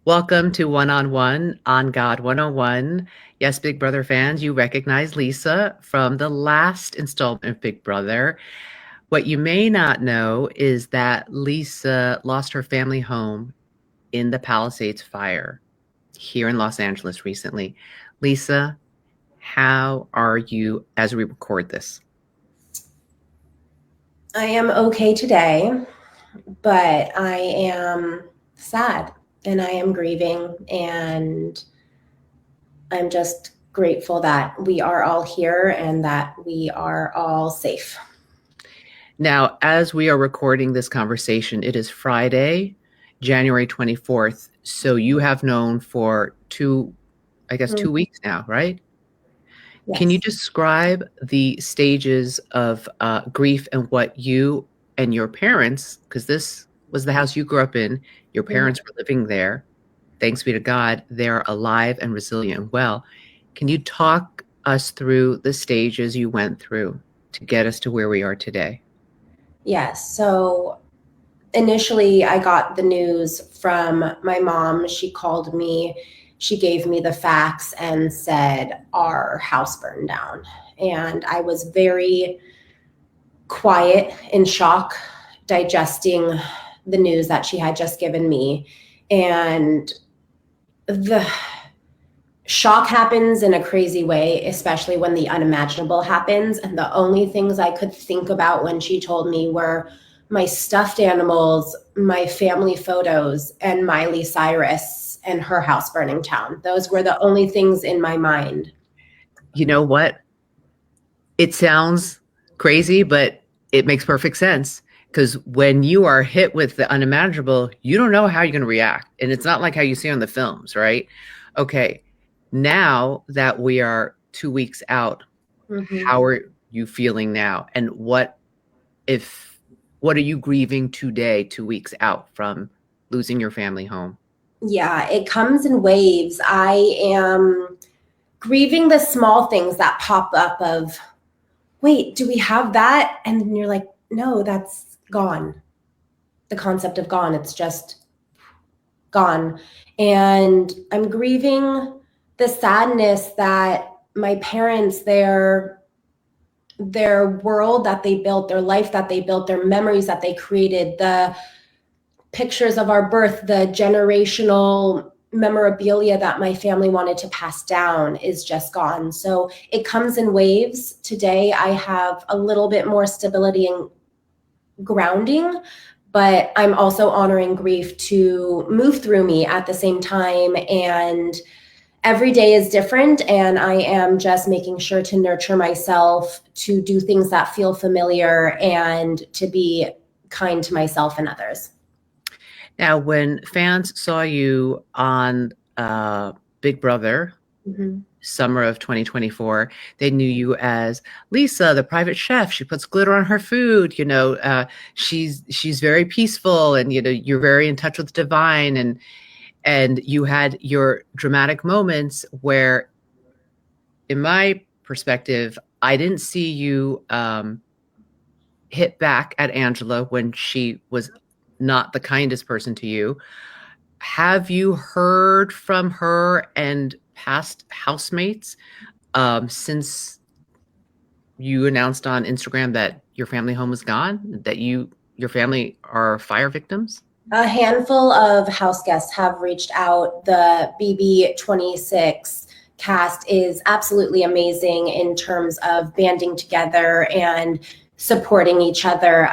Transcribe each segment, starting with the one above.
Welcome to One on One on God 101. Yes, Big Brother fans, you recognize Lisa from the last installment of Big Brother. What you may not know is that Lisa lost her family home in the Palisades fire here in Los Angeles recently. Lisa, how are you as we record this? I am okay today, but I am sad and I am grieving, and I'm just grateful that we are all here and that we are all safe. Now, as we are recording this conversation, it is Friday, January 24th. So you have known for two Mhm. weeks now, right? Can you Yes. describe the stages of grief and what you and your parents, because this was the house you grew up in, your Mhm. parents were living there. Thanks be to God, they're alive and resilient and well. Can you talk us through the stages you went through to get us to where we are today? Yes. So initially, I got the news from my mom. She called me, she gave me the facts and said, our house burned down. And I was very quiet, in shock, digesting the news that she had just given me. And the shock happens in a crazy way, especially when the unimaginable happens. And the only things I could think about when she told me were my stuffed animals, my family photos, and Miley Cyrus and her house burning down. Those were the only things in my mind. You know what? It sounds crazy, but it makes perfect sense because when you are hit with the unimaginable, you don't know how you're going to react. And it's not like how you see on the films, right? Okay, now that we are 2 weeks out, Mm-hmm. how are you feeling now? And if, what are you grieving today, 2 weeks out from losing your family home? Yeah, it comes in waves. I am grieving the small things that pop up of, wait, do we have that? And then you're like, no, that's gone. The concept of gone, it's just gone. And I'm grieving the sadness that my parents, their world that they built, their life that they built, their memories that they created, the pictures of our birth, the generational memorabilia that my family wanted to pass down is just gone. So it comes in waves. Today I have a little bit more stability and grounding, but I'm also honoring grief to move through me at the same time. And every day is different. And I am just making sure to nurture myself, to do things that feel familiar, and to be kind to myself and others. Now, when fans saw you on Big Brother, Mm-hmm. summer of 2024, they knew you as Lisa, the private chef. She puts glitter on her food. She's very peaceful, and you're very in touch with the divine. And you had your dramatic moments where, in my perspective, I didn't see you hit back at Angela when she was not the kindest person to you. Have you heard from her and past housemates since you announced on Instagram that your family home was gone, that your family are fire victims? A handful of house guests have reached out. The BB26 cast is absolutely amazing in terms of banding together and supporting each other.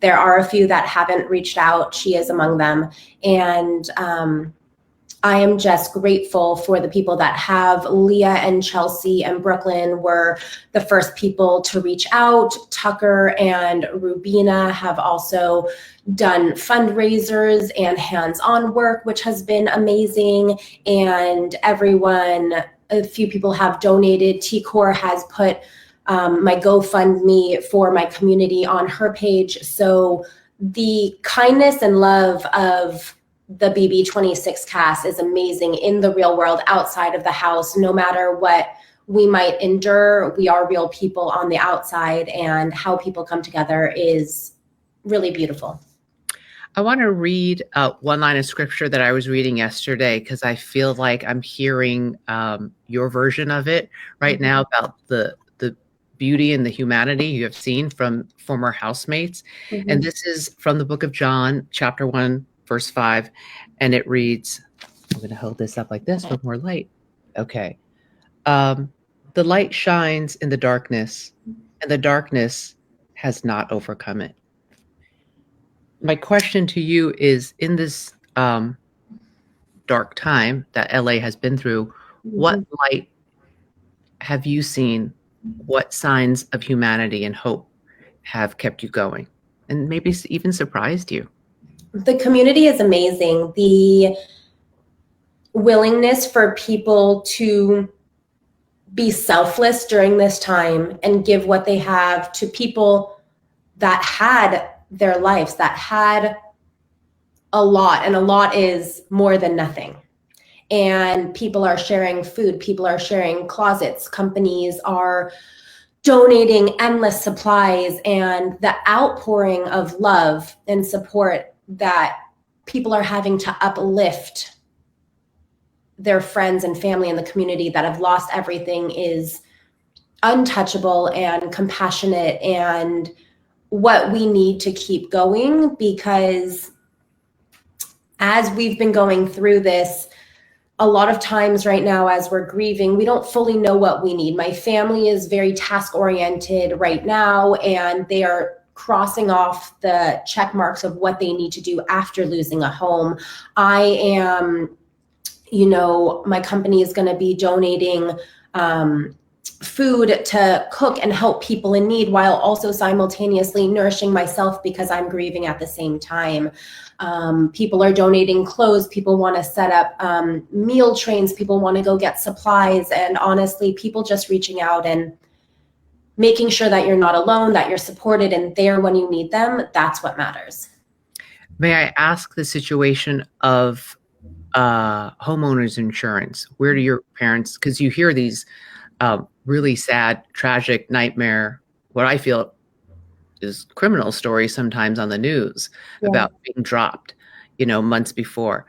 There are a few that haven't reached out. She is among them. And I am just grateful for the people that have. Leah and Chelsea and Brooklyn were the first people to reach out. Tucker and Rubina have also done fundraisers and hands-on work, which has been amazing. And a few people have donated. T-Core has put my GoFundMe for my community on her page. So the kindness and love of the BB26 cast is amazing in the real world, outside of the house. No matter what we might endure, we are real people on the outside, and how people come together is really beautiful. I want to read one line of scripture that I was reading yesterday because I feel like I'm hearing your version of it right now about the beauty and the humanity you have seen from former housemates. Mm-hmm. And this is from the book of John, chapter 1, verse 5. And it reads, I'm going to hold this up like this for more light. Okay. The light shines in the darkness, and the darkness has not overcome it. My question to you is, in this dark time that LA has been through, what light have you seen? What signs of humanity and hope have kept you going and maybe even surprised you? The community is amazing. The willingness for people to be selfless during this time and give what they have to people that had their lives, that had a lot, and a lot is more than nothing. And people are sharing food, people are sharing closets, companies are donating endless supplies, and the outpouring of love and support that people are having to uplift their friends and family in the community that have lost everything is untouchable and compassionate, and what we need to keep going, because as we've been going through this, a lot of times right now as we're grieving, we don't fully know what we need. My family is very task oriented right now, and they are crossing off the check marks of what they need to do after losing a home. I am, my company is going to be donating food to cook and help people in need, while also simultaneously nourishing myself because I'm grieving at the same time. People are donating clothes. People want to set up meal trains. People want to go get supplies. And honestly, people just reaching out and making sure that you're not alone, that you're supported and there when you need them. That's what matters. May I ask the situation of homeowners insurance? Where do your parents, because you hear these really sad, tragic, nightmare, what I feel is criminal stories sometimes on the news about being dropped, months before.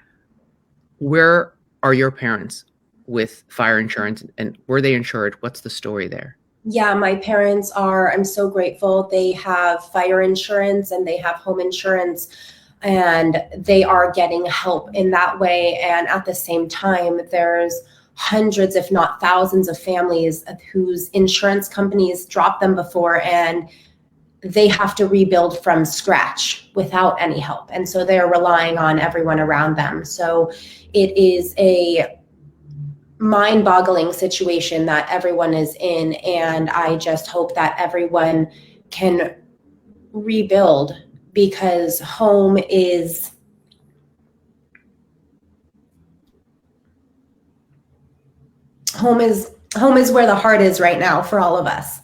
Where are your parents with fire insurance, and were they insured? What's the story there? Yeah, my parents are, I'm so grateful. They have fire insurance and they have home insurance, and they are getting help in that way. And at the same time, there's hundreds, if not thousands of families whose insurance companies dropped them before, and they have to rebuild from scratch without any help. And so they're relying on everyone around them. So it is a mind-boggling situation that everyone is in. And I just hope that everyone can rebuild, because home is where the heart is right now for all of us,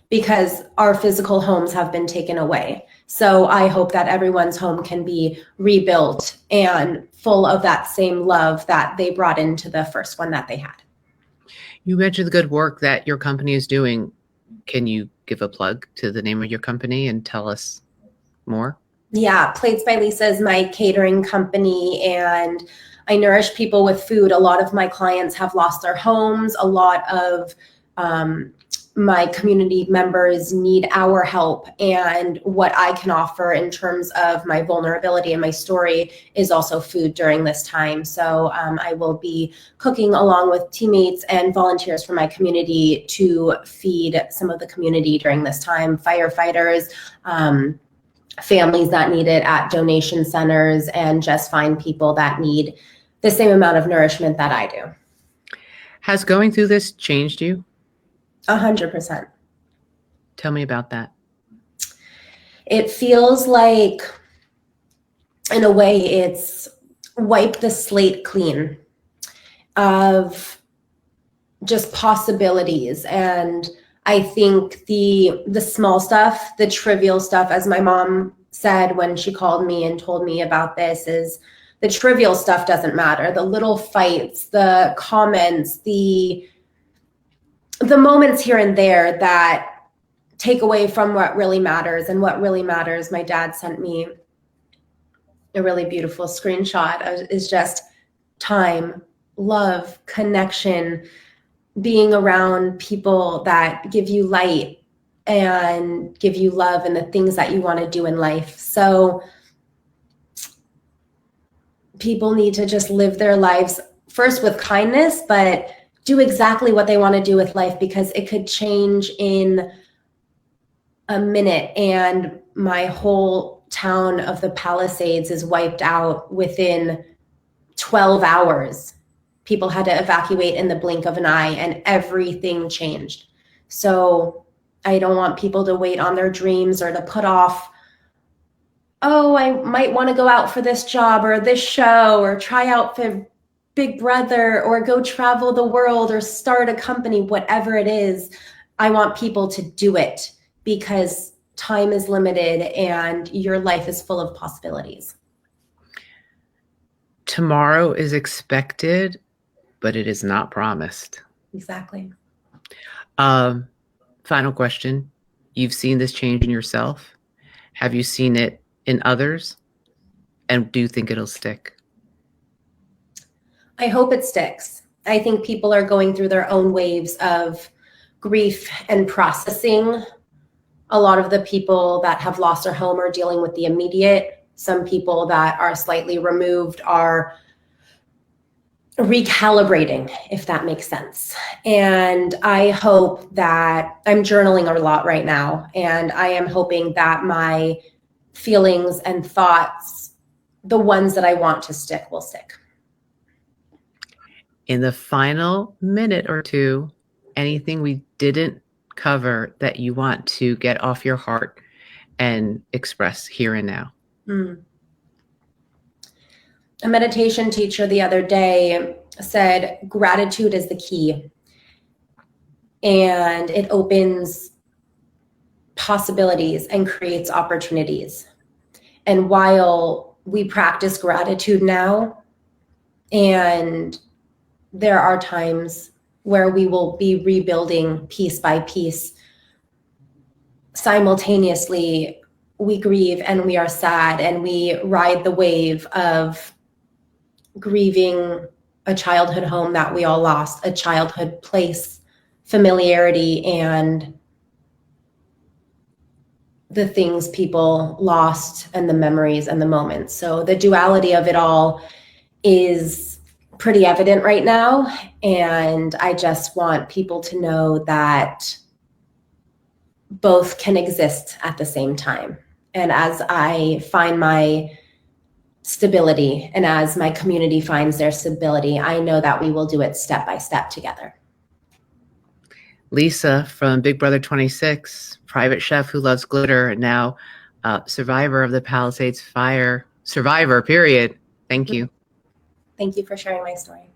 because our physical homes have been taken away. So I hope that everyone's home can be rebuilt and full of that same love that they brought into the first one that they had. You mentioned the good work that your company is doing. Can you give a plug to the name of your company and tell us more? Yeah, Plates by Lisa is my catering company, and I nourish people with food. A lot of my clients have lost their homes. A lot of my community members need our help, and what I can offer in terms of my vulnerability and my story is also food during this time. So I will be cooking along with teammates and volunteers from my community to feed some of the community during this time, firefighters, families that need it at donation centers, and just find people that need the same amount of nourishment that I do. Has going through this changed you? 100%. Tell me about that. It feels like, in a way, it's wiped the slate clean of just possibilities. And I think the small stuff, the trivial stuff, as my mom said when she called me and told me about this, is the trivial stuff doesn't matter. The little fights, the comments, the moments here and there that take away from what really matters. And what really matters, my dad sent me a really beautiful screenshot is just time, love, connection, being around people that give you light and give you love and the things that you want to do in life. So people need to just live their lives first with kindness, but do exactly what they want to do with life, because it could change in a minute and my whole town of the Palisades is wiped out within 12 hours. People had to evacuate in the blink of an eye and everything changed. So I don't want people to wait on their dreams or to put off, oh, I might want to go out for this job or this show or try out for Big Brother or go travel the world or start a company, whatever it is. I want people to do it because time is limited and your life is full of possibilities. Tomorrow is expected, but it is not promised. Exactly. Final question. You've seen this change in yourself. Have you seen it in others? And do you think it'll stick? I hope it sticks. I think people are going through their own waves of grief and processing. A lot of the people that have lost their home are dealing with the immediate. Some people that are slightly removed are recalibrating, if that makes sense. And I hope that I'm journaling a lot right now, and I am hoping that my feelings and thoughts, the ones that I want to stick, will stick. In the final minute or two, anything we didn't cover that you want to get off your heart and express here and now? A meditation teacher the other day said gratitude is the key, and it opens possibilities and creates opportunities. And while we practice gratitude now, and there are times where we will be rebuilding piece by piece, simultaneously we grieve and we are sad and we ride the wave of grieving a childhood home that we all lost, a childhood place, familiarity, and the things people lost and the memories and the moments. So the duality of it all is pretty evident right now. And I just want people to know that both can exist at the same time. And as I find my stability and as my community finds their stability, I know that we will do it step by step together. Lisa from Big Brother 26, private chef who loves glitter, and now survivor of the Palisades fire, survivor, period. Thank you. Thank you for sharing my story.